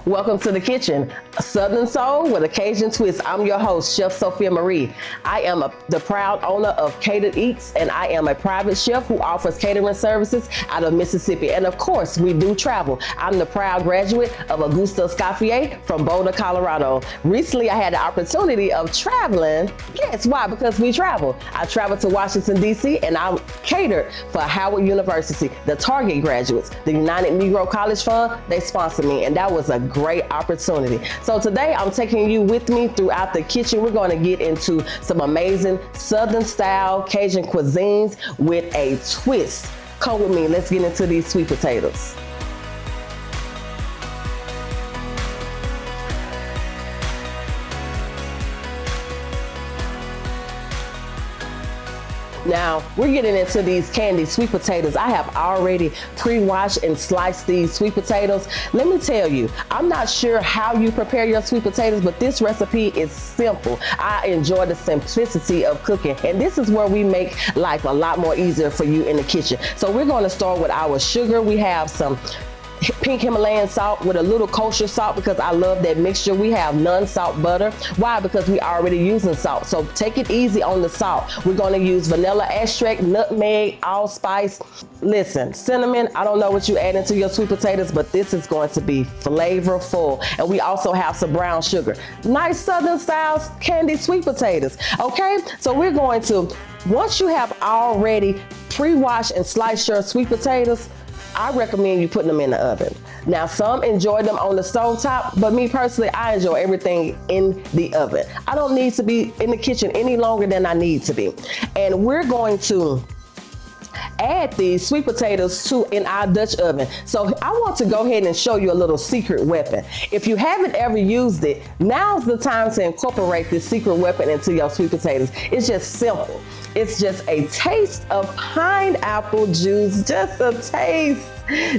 Welcome to the kitchen, Southern Soul with a Cajun Twist. I'm your host, Chef Sophia Marie. I am the proud owner of Catered Eats, and I am a private chef who offers catering services out of Mississippi. And of course, we do travel. I'm the proud graduate of Augusta Escoffier from Boulder, Colorado. Recently, I had the opportunity of traveling. Yes, why? Because we travel. I traveled to Washington, D.C., and I catered for Howard University, the Target graduates, the United Negro College Fund. They sponsored me, and that was a great opportunity. So today I'm taking you with me throughout the kitchen. We're going to get into some amazing Southern style Cajun cuisines with a twist. Come with me, let's get into these sweet potatoes. Now, we're getting into these candied sweet potatoes. I have already pre-washed and sliced these sweet potatoes. Let me tell you, I'm not sure how you prepare your sweet potatoes, but this recipe is simple. I enjoy the simplicity of cooking, and this is where we make life a lot more easier for you in the kitchen. So we're going to start with our sugar. We have some pink Himalayan salt with a little kosher salt because I love that mixture. We have non-salt butter. Why? Because we already using salt. So take it easy on the salt. We're going to use vanilla extract, nutmeg, allspice. Listen, cinnamon, I don't know what you add into your sweet potatoes, but this is going to be flavorful. And we also have some brown sugar. Nice Southern style candied sweet potatoes. Okay, so we're going to, once you have already pre-washed and sliced your sweet potatoes, I recommend you putting them in the oven. Now, some enjoy them on the stove top, but me personally, I enjoy everything in the oven. I don't need to be in the kitchen any longer than I need to be. And we're going to add these sweet potatoes in our Dutch oven. So I want to go ahead and show you a little secret weapon. If you haven't ever used it, now's the time to incorporate this secret weapon into your sweet potatoes. It's just simple. It's just a taste of pineapple juice, just a taste,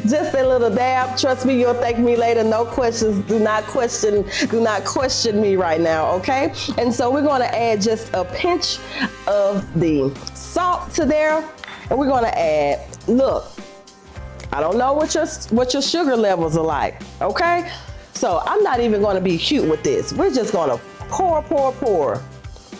just a little dab. Trust me, you'll thank me later. No questions. Do not question me right now, okay? And so we're going to add just a pinch of the salt to there, and we're going to add, look, I don't know what your sugar levels are like, okay? So I'm not even going to be cute with this. We're just going to pour.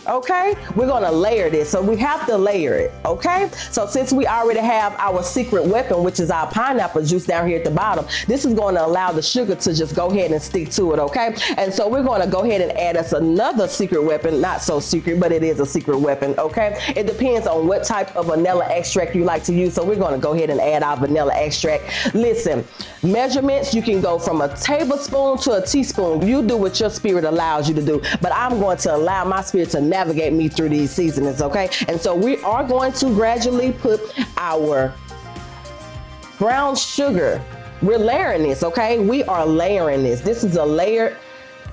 Okay, we're gonna layer this, so we have to layer it. Okay, so since we already have our secret weapon, which is our pineapple juice down here at the bottom, this is going to allow the sugar to just go ahead and stick to it. Okay, and so we're going to go ahead and add us another secret weapon. Not so secret, but it is a secret weapon. Okay, it depends on what type of vanilla extract you like to use, so we're going to go ahead and add our vanilla extract. Listen, measurements, you can go from a tablespoon to a teaspoon. You do what your spirit allows you to do, but I'm going to allow my spirit to navigate me through these seasonings, okay? And so we are going to gradually put our brown sugar. We're layering this, okay? We are layering this. This is a layered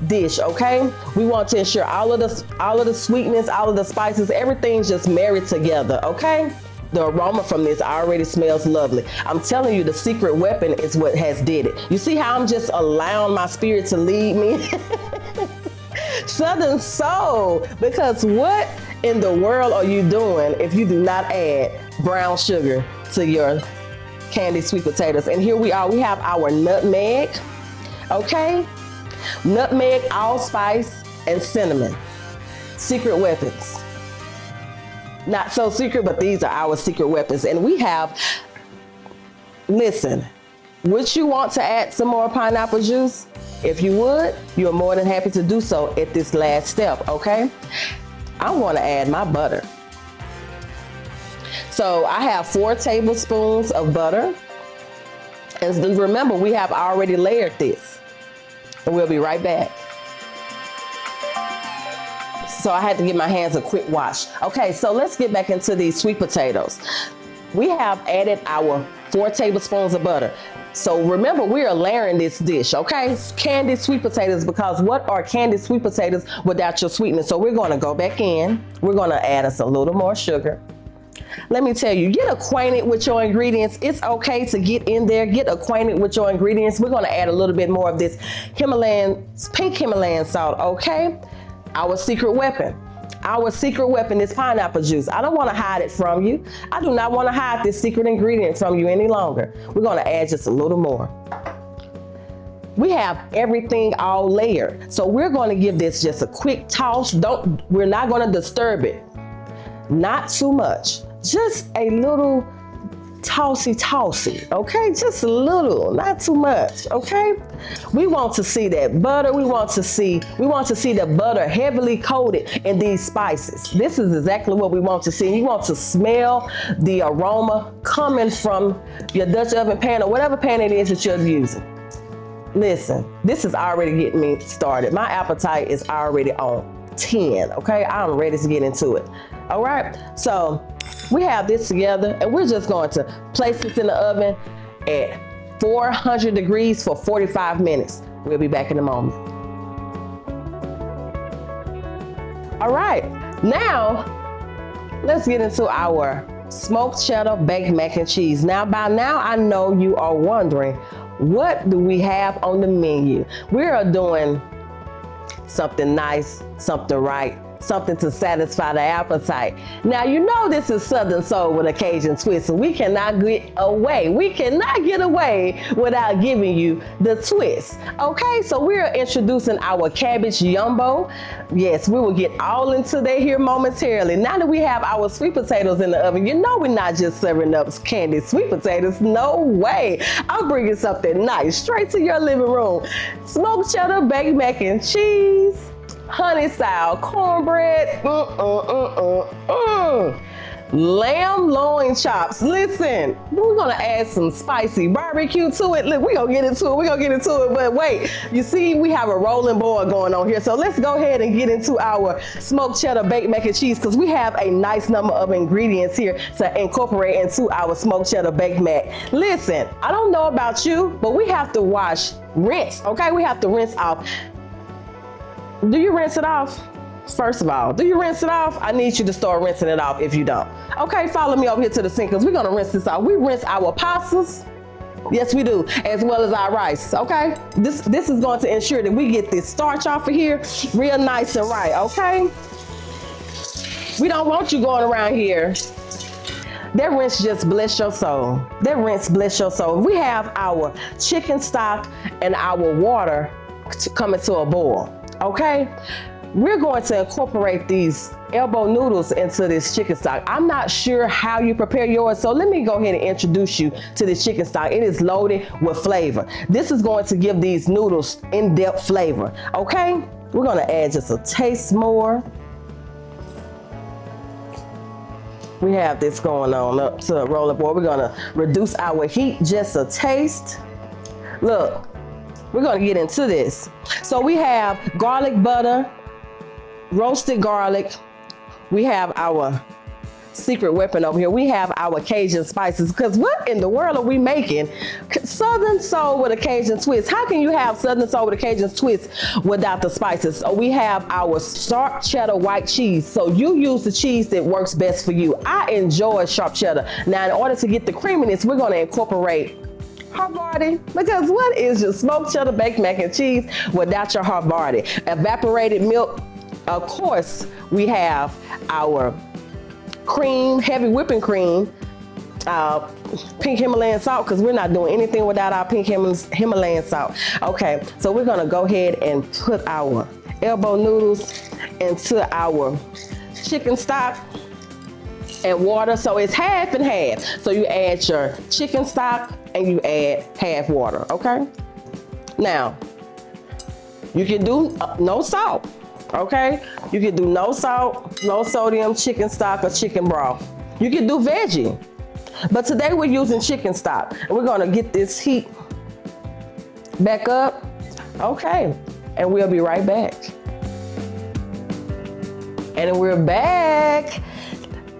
dish, okay? We want to ensure all of the sweetness, all of the spices, everything's just married together, okay? The aroma from this already smells lovely. I'm telling you, the secret weapon is what has did it. You see how I'm just allowing my spirit to lead me? Southern soul, because what in the world are you doing if you do not add brown sugar to your candied sweet potatoes? And here we are, we have our nutmeg, okay? Nutmeg, allspice, and cinnamon. Secret weapons. Not so secret, but these are our secret weapons. And we have, listen, would you want to add some more pineapple juice? If you would, you're more than happy to do so at this last step, okay? I want to add my butter. So I have 4 tablespoons of butter. And remember, we have already layered this. And we'll be right back. So I had to give my hands a quick wash. Okay, so let's get back into these sweet potatoes. We have added our 4 tablespoons of butter. So remember, we are layering this dish, okay? Candied sweet potatoes, because what are candied sweet potatoes without your sweetness? So we're gonna go back in. We're gonna add us a little more sugar. Let me tell you, get acquainted with your ingredients. It's okay to get in there, get acquainted with your ingredients. We're gonna add a little bit more of this pink Himalayan salt, okay? Our secret weapon. Our secret weapon is pineapple juice. I don't want to hide it from you. I do not want to hide this secret ingredient from you any longer. We're going to add just a little more. we have everything all layered. So we're gonna give this just a quick toss. We're not gonna disturb it. Not too much, just a little tossy, okay? Just a little, not too much, okay? We want to see that butter. We want to see the butter heavily coated in these spices. This is exactly what we want to see. You want to smell the aroma coming from your Dutch oven pan or whatever pan it is that you're using. Listen, this is already getting me started. My appetite is already on 10, okay? I'm ready to get into it. All right, so we have this together and we're just going to place this in the oven at 400 degrees for 45 minutes. We'll be back in a moment. All right, now let's get into our smoked cheddar baked mac and cheese. Now, by now, I know you are wondering, what do we have on the menu? We are doing something nice, something right, something to satisfy the appetite. Now, you know this is Southern Soul with a Cajun twist, so we cannot get away. We cannot get away without giving you the twist. Okay, so we're introducing our Cabbage Yumbo. Yes, we will get all into that here momentarily. Now that we have our sweet potatoes in the oven, you know we're not just serving up candied sweet potatoes. No way. I'm bringing something nice straight to your living room. Smoked cheddar baked mac and cheese, honey style cornbread, lamb loin chops. Listen, we're gonna add some spicy barbecue to it. Look, we're gonna get into it, but wait, you see we have a rolling board going on here. So let's go ahead and get into our smoked cheddar baked mac and cheese, because we have a nice number of ingredients here to incorporate into our smoked cheddar baked mac. Listen, I don't know about you, but we have to rinse, okay? We have to rinse off. Do you rinse it off? First of all, do you rinse it off? I need you to start rinsing it off if you don't. Okay, follow me over here to the sink because we're gonna rinse this off. We rinse our pastas. Yes, we do, as well as our rice, okay? This is going to ensure that we get this starch off of here real nice and right, okay? We don't want you going around here. That rinse just bless your soul. That rinse bless your soul. We have our chicken stock and our water coming to a boil. Okay, we're going to incorporate these elbow noodles into this chicken stock. I'm not sure how you prepare yours, so let me go ahead and introduce you to this chicken stock. It is loaded with flavor. This is going to give these noodles in-depth flavor. Okay, we're going to add just a taste more. We have this going on up to a rolling board. We're going to reduce our heat just a taste. Look. We're gonna get into this. So we have garlic butter, roasted garlic. We have our secret weapon over here. We have our Cajun spices, because what in the world are we making? Southern Soul with a Cajun twist. How can you have Southern Soul with a Cajun twist without the spices? So we have our sharp cheddar white cheese. So you use the cheese that works best for you. I enjoy sharp cheddar. Now, in order to get the creaminess, we're gonna incorporate Havarti, because what is your smoked cheddar baked mac and cheese without your Havarti? Evaporated milk. Of course, we have our cream, heavy whipping cream, pink Himalayan salt, because we're not doing anything without our pink Himalayan salt. Okay, so we're gonna go ahead and put our elbow noodles into our chicken stock and water. So it's half and half. So you add your chicken stock and you add half water, okay? Now, you can do no salt, okay? You can do no salt, no sodium chicken stock or chicken broth. You can do veggie, but today we're using chicken stock. And we're gonna get this heat back up, okay? And we'll be right back. And we're back.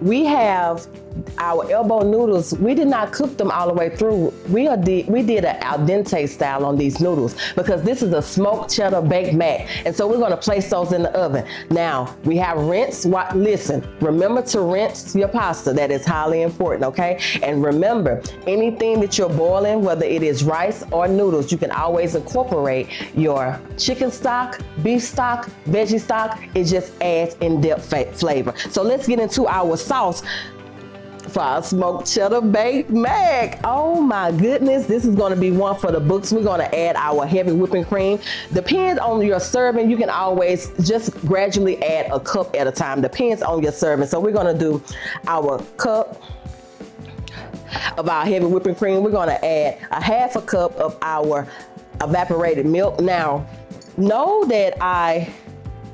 We have our elbow noodles. We did not cook them all the way through. We did an al dente style on these noodles because this is a smoked cheddar baked mac. And so we're gonna place those in the oven. Now, we have rinse. Listen, remember to rinse your pasta. That is highly important, okay? And remember, anything that you're boiling, whether it is rice or noodles, you can always incorporate your chicken stock, beef stock, veggie stock. It just adds in-depth flavor. So let's get into our sauce. for our smoked cheddar baked mac. Oh my goodness, this is gonna be one for the books. We're gonna add our heavy whipping cream. Depends on your serving. You can always just gradually add a cup at a time. Depends on your serving. So we're gonna do our cup of our heavy whipping cream. We're gonna add a half a cup of our evaporated milk. Now, know that I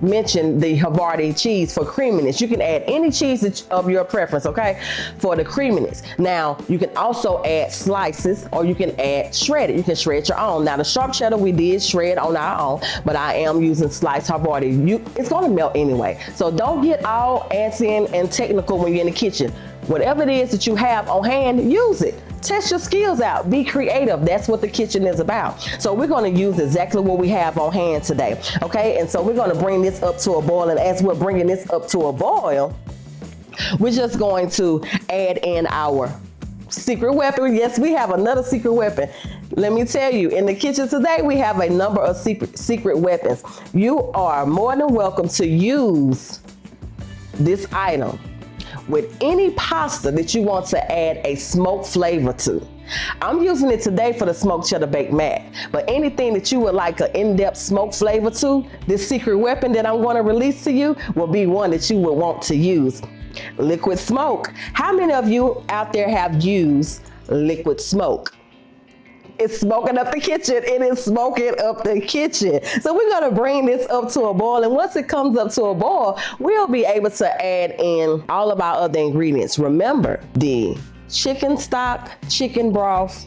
mentioned the Havarti cheese for creaminess. You can add any cheese of your preference, okay, for the creaminess. Now, you can also add slices or you can add shredded. You can shred your own. Now, the sharp cheddar we did shred on our own, but I am using sliced Havarti. It's gonna melt anyway. So don't get all antsy and technical when you're in the kitchen. Whatever it is that you have on hand, use it. Test your skills out. Be creative. That's what the kitchen is about. So we're going to use exactly what we have on hand today. Okay, and so we're going to bring this up to a boil. And as we're bringing this up to a boil, we're just going to add in our secret weapon. Yes, we have another secret weapon. Let me tell you, in the kitchen today, we have a number of secret weapons. You are more than welcome to use this item with any pasta that you want to add a smoked flavor to. I'm using it today for the smoked cheddar baked mac, but anything that you would like an in-depth smoked flavor to, this secret weapon that I'm going to release to you will be one that you will want to use. Liquid smoke. How many of you out there have used liquid smoke? It's smoking up the kitchen. It is smoking up the kitchen. So we're gonna bring this up to a boil, and once it comes up to a boil, we'll be able to add in all of our other ingredients. Remember, the chicken stock, chicken broth,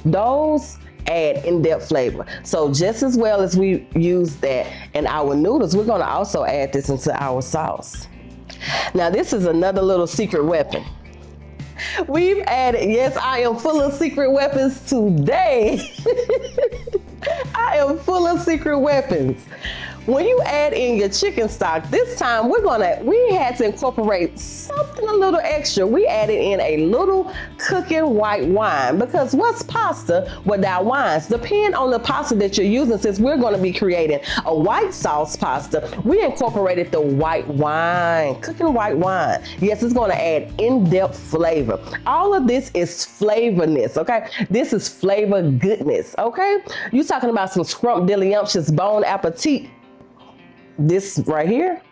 those add in-depth flavor. So just as well as we use that in our noodles, we're gonna also add this into our sauce. Now this is another little secret weapon. We've added, yes, I am full of secret weapons today. I am full of secret weapons. When you add in your chicken stock, this time we had to incorporate something a little extra. We added in a little cooking white wine, because what's pasta without wines? Depend on the pasta that you're using. Since we're going to be creating a white sauce pasta, we incorporated the white wine, cooking white wine. Yes, it's going to add in-depth flavor. All of this is flavorness, okay? This is flavor goodness, okay? You're talking about some scrumptious bon appetit. This right here,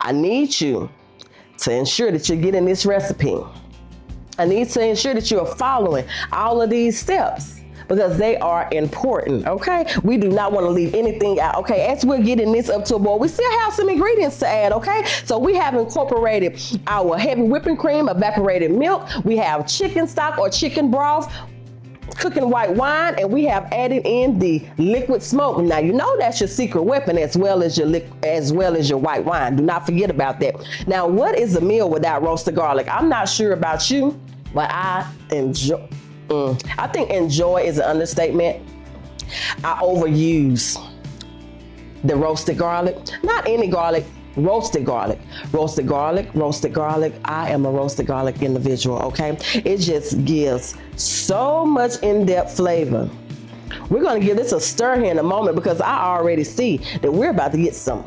I need you to ensure that you're getting this recipe. I need to ensure that you are following all of these steps because they are important, okay? We do not want to leave anything out, okay? As we're getting this up to a boil, we still have some ingredients to add, okay? So we have incorporated our heavy whipping cream, evaporated milk. We have chicken stock or chicken broth, cooking white wine, and we have added in the liquid smoke. Now you know that's your secret weapon as well as your white wine. Do not forget about that. Now, what is a meal without roasted garlic? I'm not sure about you, but I enjoy. I think enjoy is an understatement. I overuse the roasted garlic. Not any garlic. Roasted garlic, roasted garlic, roasted garlic. I am a roasted garlic individual, okay? It just gives so much in-depth flavor. We're gonna give this a stir here in a moment because I already see that we're about to get some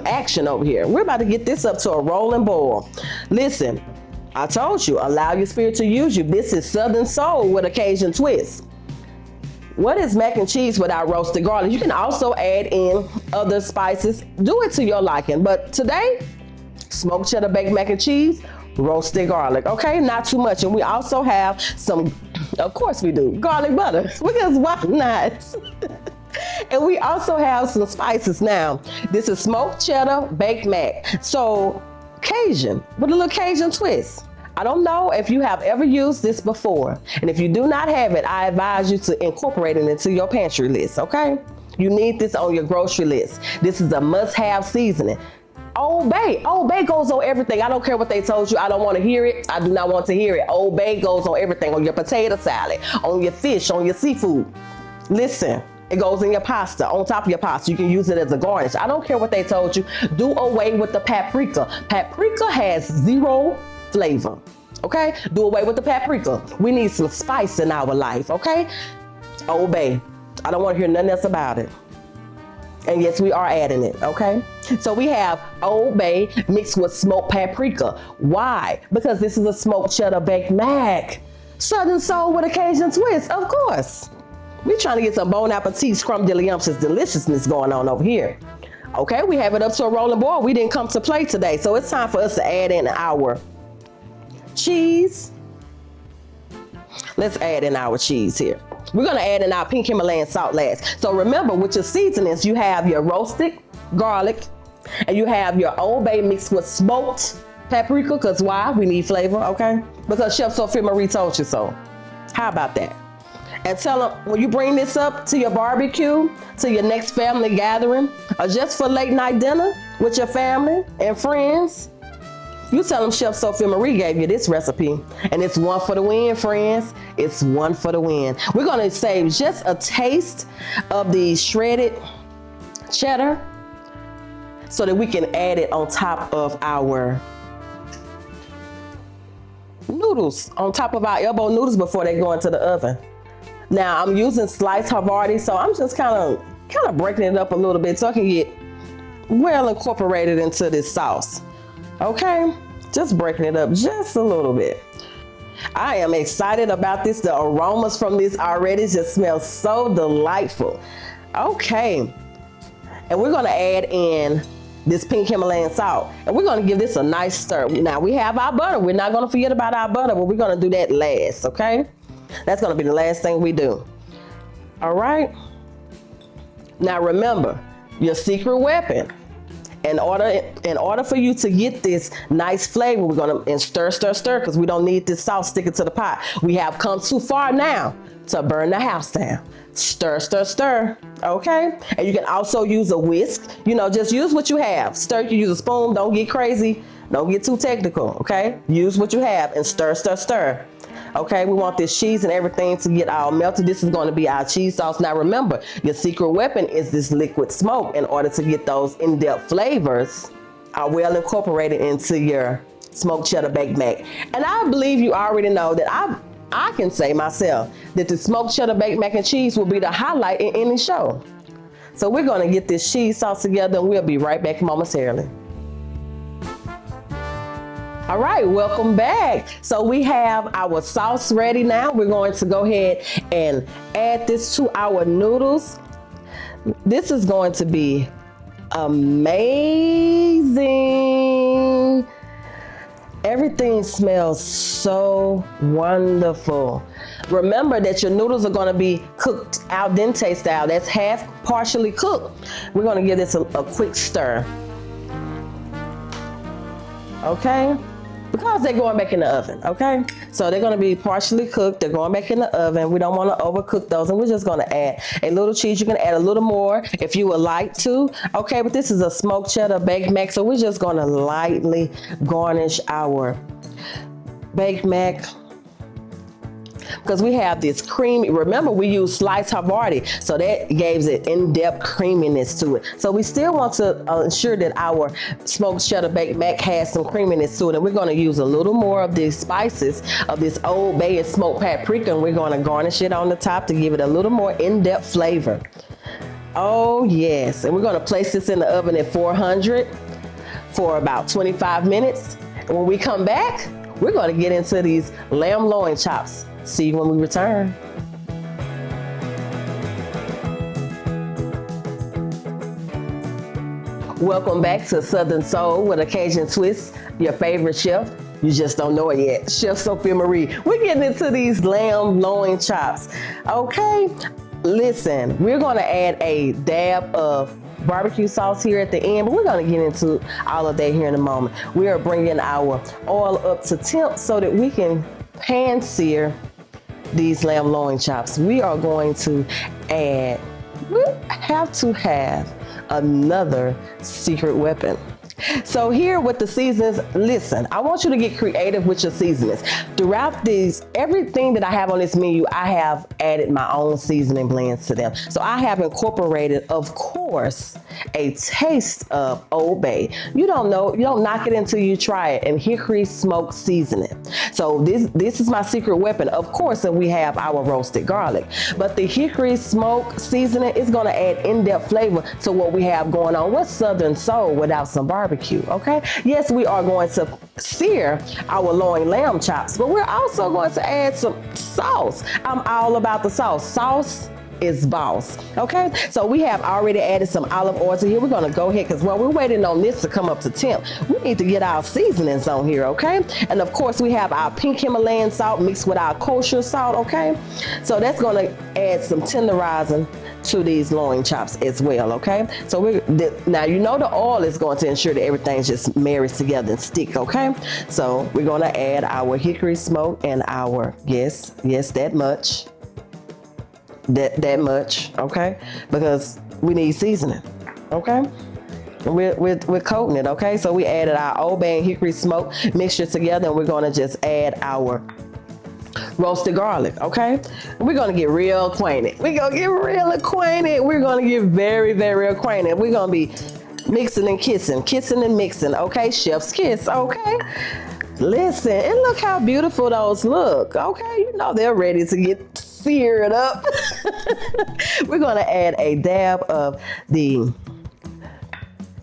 action over here. We're about to get this up to a rolling boil. Listen, I told you, allow your spirit to use you. This is Southern Soul with a Cajun twist. What is mac and cheese without roasted garlic? You can also add in other spices. Do it to your liking. But today, smoked cheddar baked mac and cheese, roasted garlic, okay? Not too much. And we also have some, of course we do, garlic butter, because why not? And we also have some spices now. This is smoked cheddar baked mac. So Cajun, with a little Cajun twist. I don't know if you have ever used this before. And if you do not have it, I advise you to incorporate it into your pantry list, okay? You need this on your grocery list. This is a must-have seasoning. Old Bay. Old Bay goes on everything. I don't care what they told you. I don't want to hear it. I do not want to hear it. Old Bay goes on everything. On your potato salad, on your fish, on your seafood. Listen. It goes in your pasta, on top of your pasta. You can use it as a garnish. I don't care what they told you. Do away with the paprika. Paprika has zero flavor, okay? Do away with the paprika. We need some spice in our life, okay? Old Bay. I don't want to hear nothing else about it. And yes, we are adding it, okay? So we have Old Bay mixed with smoked paprika. Why? Because this is a smoked cheddar baked mac. Southern soul with a Cajun twist, of course. We're trying to get some bon appetit, scrumdiddlyumptious deliciousness going on over here. Okay, we have it up to a rolling boil. We didn't come to play today, so it's time for us to add in our cheese. Let's add in our cheese here. We're gonna add in our pink Himalayan salt last. So remember, with your seasonings, you have your roasted garlic and you have your Old Bay mixed with smoked paprika, because why? We need flavor, okay? Because Chef Sophia Marie told you so. How about that? And tell them, when you bring this up to your barbecue, to your next family gathering, or just for late night dinner with your family and friends, you tell them Chef Sophia Marie gave you this recipe. And it's one for the win, friends. It's one for the win. We're gonna save just a taste of the shredded cheddar so that we can add it on top of our noodles, on top of our elbow noodles before they go into the oven. Now I'm using sliced hearty, so I'm just kind of breaking it up a little bit so I can get well incorporated into this sauce. Okay, just breaking it up just a little bit. I am excited about this. The aromas from this already just smell so delightful. Okay, and we're gonna add in this pink Himalayan salt, and we're gonna give this a nice stir. Now we have our butter. We're not gonna forget about our butter, but we're gonna do that last, okay? That's gonna be the last thing we do. All right. Now remember, your secret weapon. In order for you to get this nice flavor, we're gonna stir, because we don't need this sauce sticking to the pot. We have come too far now to burn the house down. Stir, okay? And you can also use a whisk. You know, just use what you have. Stir, you use a spoon, don't get crazy. Don't get too technical, okay? Use what you have and stir. Okay, we want this cheese and everything to get all melted. This is going to be our cheese sauce. Now remember, your secret weapon is this liquid smoke in order to get those in-depth flavors well incorporated into your smoked cheddar baked mac. And I believe you already know that I can say myself that the smoked cheddar baked mac and cheese will be the highlight in any show. So we're going to get this cheese sauce together and we'll be right back momentarily. All right, welcome back. So we have our sauce ready now. We're going to go ahead and add this to our noodles. This is going to be amazing. Everything smells so wonderful. Remember that your noodles are going to be cooked al dente style. That's half partially cooked. We're going to give this a quick stir. Okay? Because they're going back in the oven, okay? So they're gonna be partially cooked, they're going back in the oven. We don't wanna overcook those, and we're just gonna add a little cheese. You can add a little more if you would like to, okay? But this is a smoked cheddar baked mac, so we're just gonna lightly garnish our baked mac. Because we have this creamy, remember we use sliced Havarti, so that gives it in-depth creaminess to it. So we still want to ensure that our smoked cheddar baked mac has some creaminess to it, and we're going to use a little more of the spices of this Old Bay and smoked paprika, and we're going to garnish it on the top to give it a little more in-depth flavor. Oh yes, and we're going to place this in the oven at 400 for about 25 minutes. And when we come back, we're going to get into these lamb loin chops. See you when we return. Welcome back to Southern Soul with a Cajun Twist, your favorite chef. You just don't know it yet. Chef Sophia Marie. We're getting into these lamb loin chops. Okay, listen, we're gonna add a dab of barbecue sauce here at the end, but we're gonna get into all of that here in a moment. We are bringing our oil up to temp so that we can pan sear these lamb loin chops. We are going to add, we have to have another secret weapon. So here with the seasonings, listen, I want you to get creative with your seasonings. Throughout these, everything that I have on this menu, I have added my own seasoning blends to them. So I have incorporated, of course, a taste of Old Bay. You don't knock it until you try it, and hickory smoked seasoning. So this is my secret weapon. Of course, and we have our roasted garlic, but the hickory smoked seasoning is gonna add in-depth flavor to what we have going on. What's Southern Soul without some barbecue, okay? Yes, we are going to sear our loin lamb chops, but we're also going to add some sauce. I'm all about the sauce. Sauce is boss, okay? So we have already added some olive oil to here. We're gonna go ahead, because while we're waiting on this to come up to temp, we need to get our seasonings on here, okay? And of course, we have our pink Himalayan salt mixed with our kosher salt, okay? So that's gonna add some tenderizing to these loin chops as well, okay? So now you know the oil is going to ensure that everything just marries together and stick, okay? So we're gonna add our hickory smoke and our, yes, that much. That much, okay? Because we need seasoning, okay? We're coating it, okay? So we added our Old Bay and hickory smoke mixture together, and we're gonna just add our roasted garlic, okay? And we're gonna get real acquainted. We're gonna get real acquainted. We're gonna get very, very acquainted. We're gonna be mixing and kissing and mixing, okay? Chef's kiss, okay? Listen, and look how beautiful those look, okay? You know they're ready to get seared up. We're gonna add a dab of the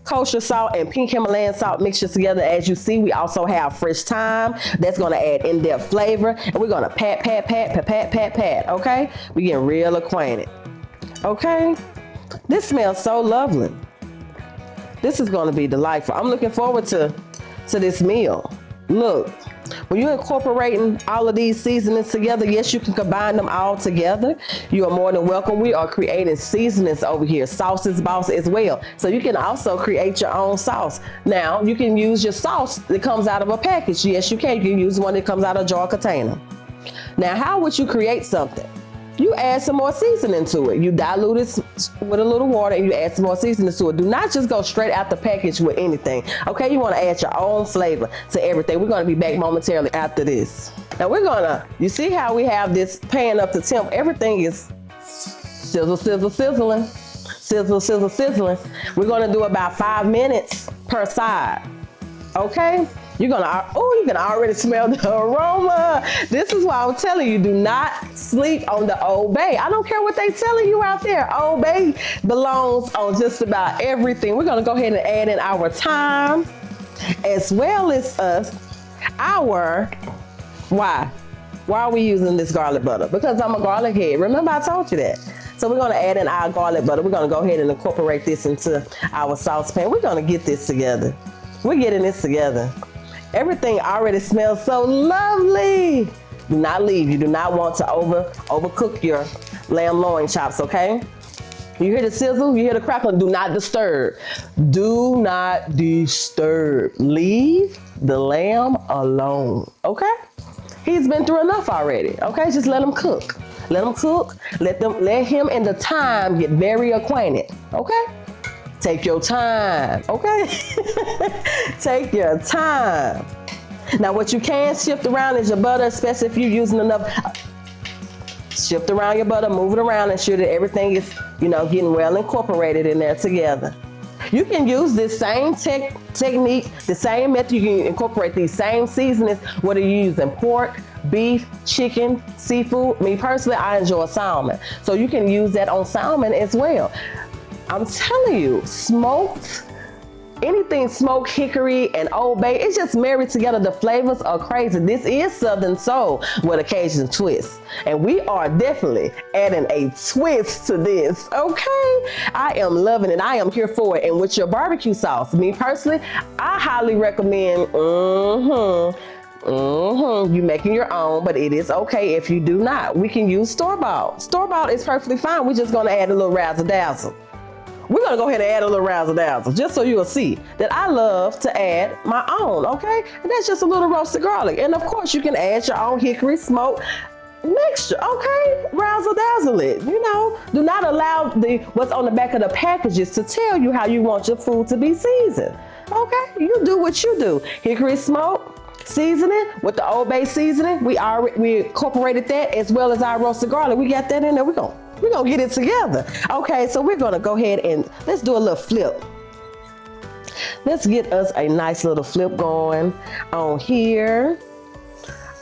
kosher salt and pink Himalayan salt mixture together. As you see, we also have fresh thyme. That's gonna add in-depth flavor. And we're gonna pat, okay? We're getting real acquainted, okay? This smells so lovely. This is gonna be delightful. I'm looking forward to this meal. Look, when you're incorporating all of these seasonings together, yes, you can combine them all together. You are more than welcome. We are creating seasonings over here, sauces, boss as well. So you can also create your own sauce. Now, you can use your sauce that comes out of a package. Yes, you can. You can use one that comes out of a jar container. Now, how would you create something? You add some more seasoning to it. You dilute it with a little water and you add some more seasoning to it. Do not just go straight out the package with anything, okay? You wanna add your own flavor to everything. We're gonna be back momentarily after this. Now you see how we have this pan up to temp? Everything is sizzling. Sizzle, sizzling. We're gonna do about 5 minutes per side, okay? You can already smell the aroma. This is why I'm telling you, do not sleep on the Old Bay. I don't care what they telling you out there. Old Bay belongs on just about everything. We're gonna go ahead and add in our thyme, as well as why are we using this garlic butter? Because I'm a garlic head. Remember I told you that. So we're gonna add in our garlic butter. We're gonna go ahead and incorporate this into our saucepan. We're gonna get this together. We're getting this together. Everything already smells so lovely. Do not leave. You do not want to overcook your lamb loin chops, okay? You hear the sizzle? You hear the crackling? Do not disturb. Do not disturb. Leave the lamb alone, okay? He's been through enough already, okay? Just let him cook. Let him cook. Let him and the thyme get very acquainted, okay? Take your time, okay? Take your time. Now what you can shift around is your butter, especially if you're using enough. Shift around your butter, move it around, ensure that everything is, getting well incorporated in there together. You can use this same technique, the same method. You can incorporate these same seasonings, whether you're using pork, beef, chicken, seafood. Me personally, I enjoy salmon. So you can use that on salmon as well. I'm telling you, anything smoked, hickory and Old Bay, it's just married together. The flavors are crazy. This is Southern Soul with a Cajun twist. And we are definitely adding a twist to this, okay? I am loving it. I am here for it. And with your barbecue sauce, me personally, I highly recommend, you making your own, but it is okay if you do not. We can use store-bought. Store-bought is perfectly fine. We're just gonna add a little razzle-dazzle. We're gonna go ahead and add a little razzle-dazzle just so you'll see that I love to add my own, okay? And that's just a little roasted garlic. And of course you can add your own hickory smoke mixture, okay? Razzle dazzle it, you know. Do not allow what's on the back of the packages to tell you how you want your food to be seasoned, okay? You do what you do. Hickory smoke seasoning with the Old Bay seasoning. We incorporated that as well as our roasted garlic. We got that in there. We're gonna get it together. Okay, so we're gonna go ahead and let's do a little flip. Let's get us a nice little flip going on here.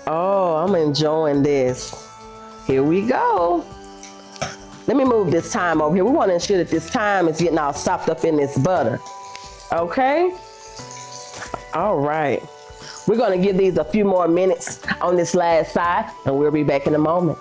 Oh, I'm enjoying this. Here we go. Let me move this thyme over here. We want to ensure that this thyme is getting all sopped up in this butter. Okay? All right. We're going to give these a few more minutes on this last side, and we'll be back in a moment.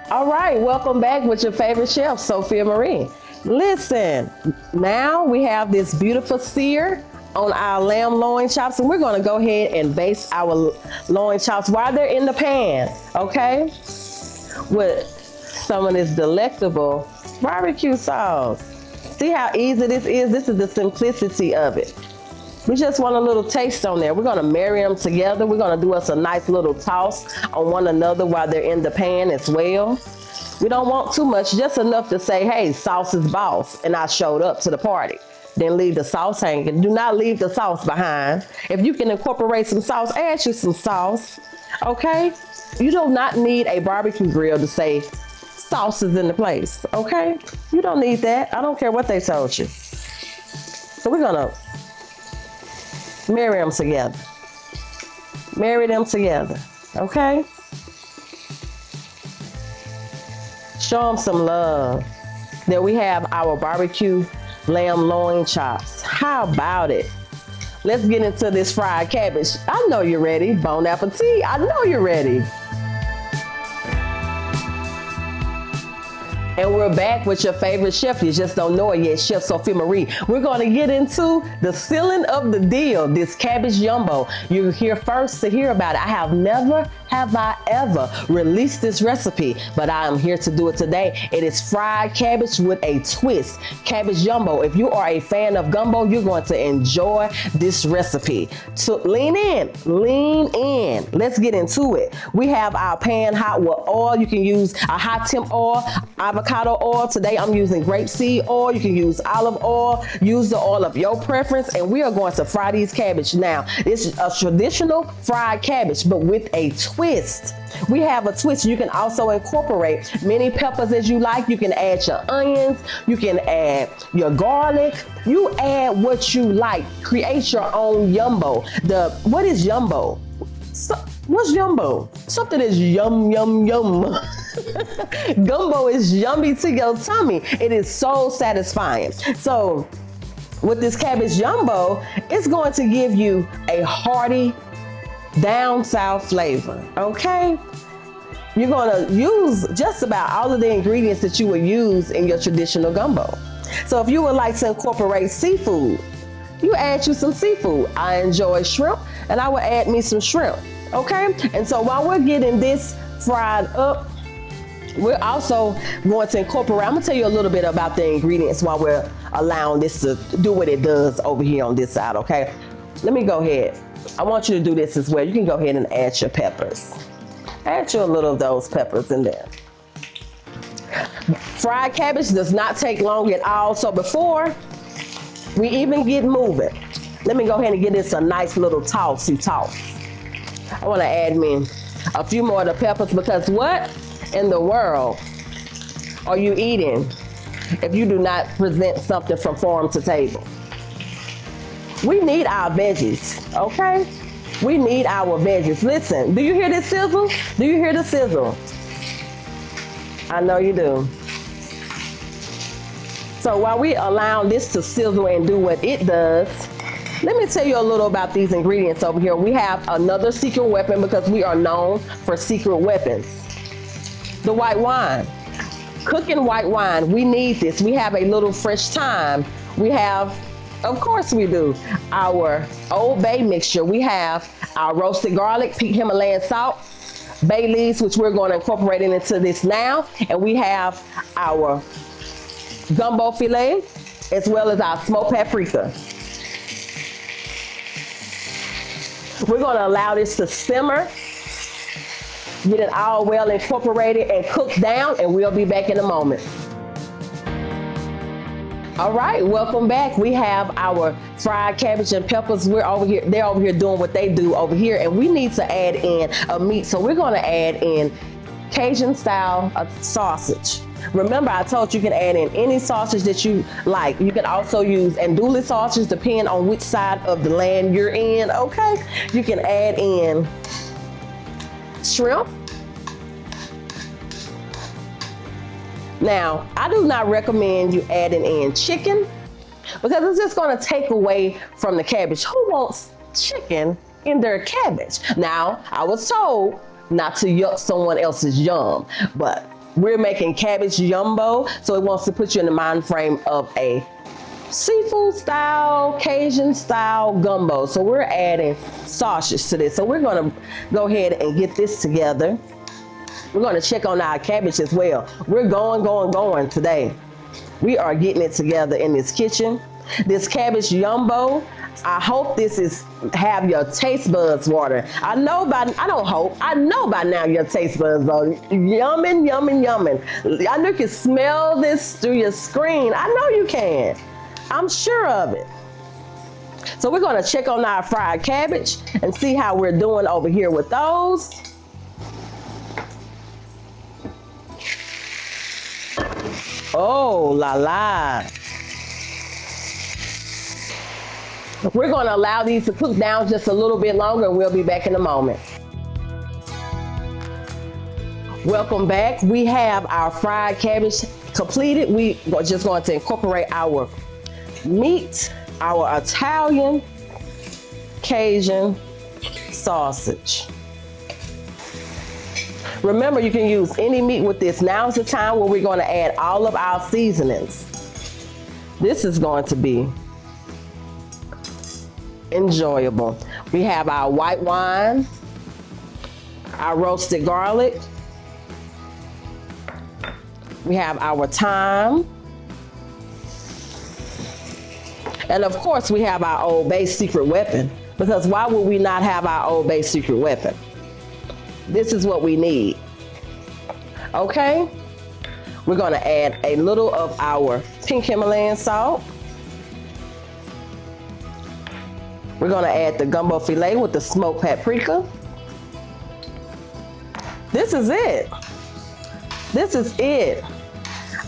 All right, welcome back with your favorite chef, Sophia Marie. Listen, now we have this beautiful sear on our lamb loin chops, and we're gonna go ahead and baste our loin chops while they're in the pan, okay? With some of this delectable barbecue sauce. See how easy this is? This is the simplicity of it. We just want a little taste on there. We're gonna marry them together. We're gonna do us a nice little toss on one another while they're in the pan as well. We don't want too much, just enough to say, hey, sauce is boss, and I showed up to the party. Then leave the sauce hanging. Do not leave the sauce behind. If you can incorporate some sauce, add you some sauce, okay? You do not need a barbecue grill to say sauce is in the place, okay? You don't need that. I don't care what they told you. So we're gonna marry them together. Marry them together, okay? Show them some love. Then we have our barbecue lamb loin chops. How about it? Let's get into this fried cabbage. I know you're ready. Bon appetit. I know you're ready. And we're back with your favorite chef. You just don't know it yet, Chef Sophia Marie. We're going to get into the sealing of the deal, this Cabbage Yumbo. You're here first to hear about it. Have I ever released this recipe, but I am here to do it today. It is fried cabbage with a twist. Cabbage Yumbo. If you are a fan of gumbo, you're going to enjoy this recipe. So lean in. Let's get into it. We have our pan hot with oil. You can use a high temp oil, avocado oil. Today I'm using grapeseed oil. You can use olive oil. Use the oil of your preference, and we are going to fry these cabbage. Now, this is a traditional fried cabbage, but with a twist. We have a twist. You can also incorporate many peppers as you like. You can add your onions. You can add your garlic. You add what you like. Create your own yumbo. What is yumbo? What's yumbo? Something is yum, yum, yum. Gumbo is yummy to your tummy. It is so satisfying. So with this Cabbage Yumbo, it's going to give you a hearty, down south flavor, okay? You're gonna use just about all of the ingredients that you would use in your traditional gumbo. So if you would like to incorporate seafood, you add you some seafood. I enjoy shrimp, and I would add me some shrimp, okay? And so while we're getting this fried up, we're also going to incorporate, I'm gonna tell you a little bit about the ingredients while we're allowing this to do what it does over here on this side, okay? Let me go ahead. I want you to do this as well. You can go ahead and add your peppers. Add you a little of those peppers in there. Fried cabbage does not take long at all. So before we even get moving, let me go ahead and give this a nice little tossy toss. I want to add me a few more of the peppers, because what in the world are you eating if you do not present something from farm to table? We need our veggies, okay? We need our veggies. Listen, do you hear this sizzle? Do you hear the sizzle? I know you do. So while we allow this to sizzle and do what it does, let me tell you a little about these ingredients over here. We have another secret weapon, because we are known for secret weapons. The white wine. Cooking white wine, we need this. We have a little fresh thyme. We have, of course we do, our Old Bay mixture. We have our roasted garlic, pink Himalayan salt, bay leaves, which we're going to incorporate into this now. And we have our gumbo filet, as well as our smoked paprika. We're gonna allow this to simmer, get it all well incorporated and cooked down, and we'll be back in a moment. All right, welcome back. We have our fried cabbage and peppers. We're over here, they're over here doing what they do over here, and we need to add in a meat. So we're gonna add in Cajun style sausage. Remember, I told you can add in any sausage that you like. You can also use andouille sausage, depending on which side of the land you're in, okay? You can add in shrimp. Now, I do not recommend you adding in chicken because it's just gonna take away from the cabbage. Who wants chicken in their cabbage? Now, I was told not to yuck someone else's yum, but we're making Cabbage Yumbo, so it wants to put you in the mind frame of a seafood style, Cajun style gumbo. So we're adding sausage to this. So we're gonna go ahead and get this together. We're gonna check on our cabbage as well. We're going today. We are getting it together in this kitchen. This Cabbage Yumbo, I hope this is have your taste buds watering. I know by now your taste buds are yumming. I know you can smell this through your screen. I know you can. I'm sure of it. So we're gonna check on our fried cabbage and see how we're doing over here with those. Oh la la. We're gonna allow these to cook down just a little bit longer, and we'll be back in a moment. Welcome back. We have our fried cabbage completed. We are just going to incorporate our meat, our Italian Cajun sausage. Remember, you can use any meat with this. Now is the time where we're going to add all of our seasonings. This is going to be enjoyable. We have our white wine, our roasted garlic, we have our thyme, and of course we have our Old Bay secret weapon, because why would we not have our Old Bay secret weapon? This is what we need. Okay, we're going to add a little of our pink Himalayan salt. We're going to add the gumbo filet with the smoked paprika. This is it. This is it.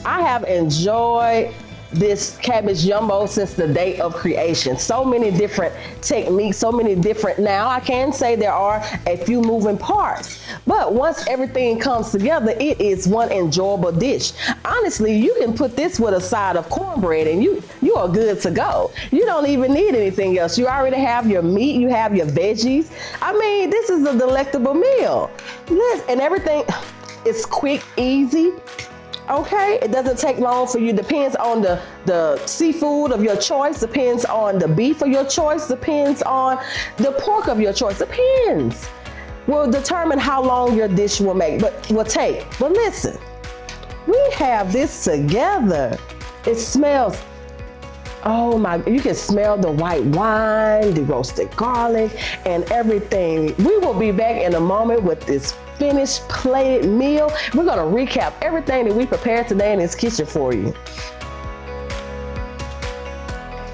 I have enjoyed this Cabbage Yumbo since the day of creation. So many different techniques, so many different, now I can say there are a few moving parts, but once everything comes together, it is one enjoyable dish. Honestly, you can put this with a side of cornbread and you are good to go. You don't even need anything else. You already have your meat, you have your veggies. I mean, this is a delectable meal. And everything is quick, easy. Okay, it doesn't take long for you. Depends on the seafood of your choice, depends on the beef of your choice, depends on the pork of your choice, depends. Will determine how long your dish will take. But listen, we have this together. It smells, oh my, you can smell the white wine, the roasted garlic, and everything. We will be back in a moment with this finished plated meal. We're gonna recap everything that we prepared today in this kitchen for you.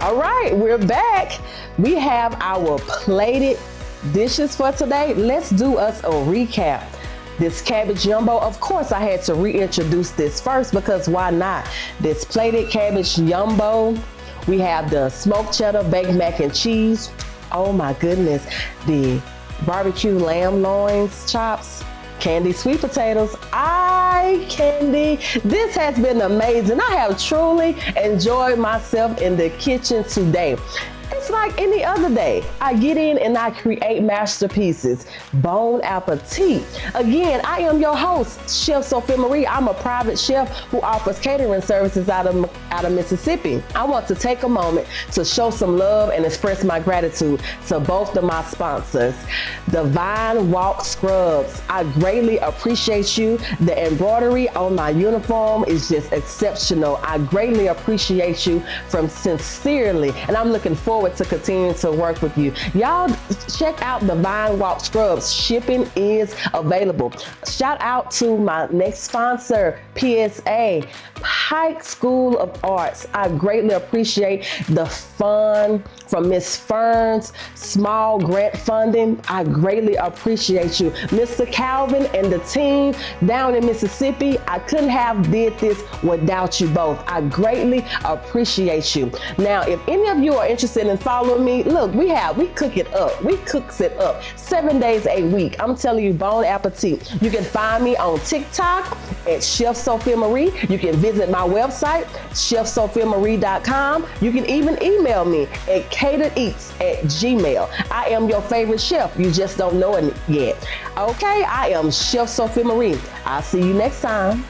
All right, we're back. We have our plated dishes for today. Let's do us a recap. This Cabbage Yumbo, of course I had to reintroduce this first because why not? This plated Cabbage Yumbo. We have the smoked cheddar baked mac and cheese. Oh my goodness. The barbecue lamb loins chops. Candy sweet potatoes. Candy. This has been amazing. I have truly enjoyed myself in the kitchen today. It's like any other day. I get in and I create masterpieces. Bon appetit. Again, I am your host, Chef Sophia Marie. I'm a private chef who offers catering services out of Mississippi. I want to take a moment to show some love and express my gratitude to both of my sponsors, Divine Walk Scrubs. I greatly appreciate you. The embroidery on my uniform is just exceptional. I greatly appreciate you from sincerely, and I'm looking forward to continue to work with you. Y'all check out the Vine Walk Scrubs. Shipping is available. Shout out to my next sponsor, PSA, Pike School of Arts. I greatly appreciate the fund from Miss Fern's small grant funding. I greatly appreciate you. Mr. Calvin and the team down in Mississippi, I couldn't have did this without you both. I greatly appreciate you. Now, if any of you are interested in following me, look, we cook it up. We cooks it up 7 days a week. I'm telling you, bon appetit. You can find me on TikTok at Chef Sophia Marie. You can visit my website, chefsophiamarie.com. You can even email me at catereats@gmail. I am your favorite chef. You just don't know it yet. Okay, I am Chef Sophia Marie. I'll see you next time.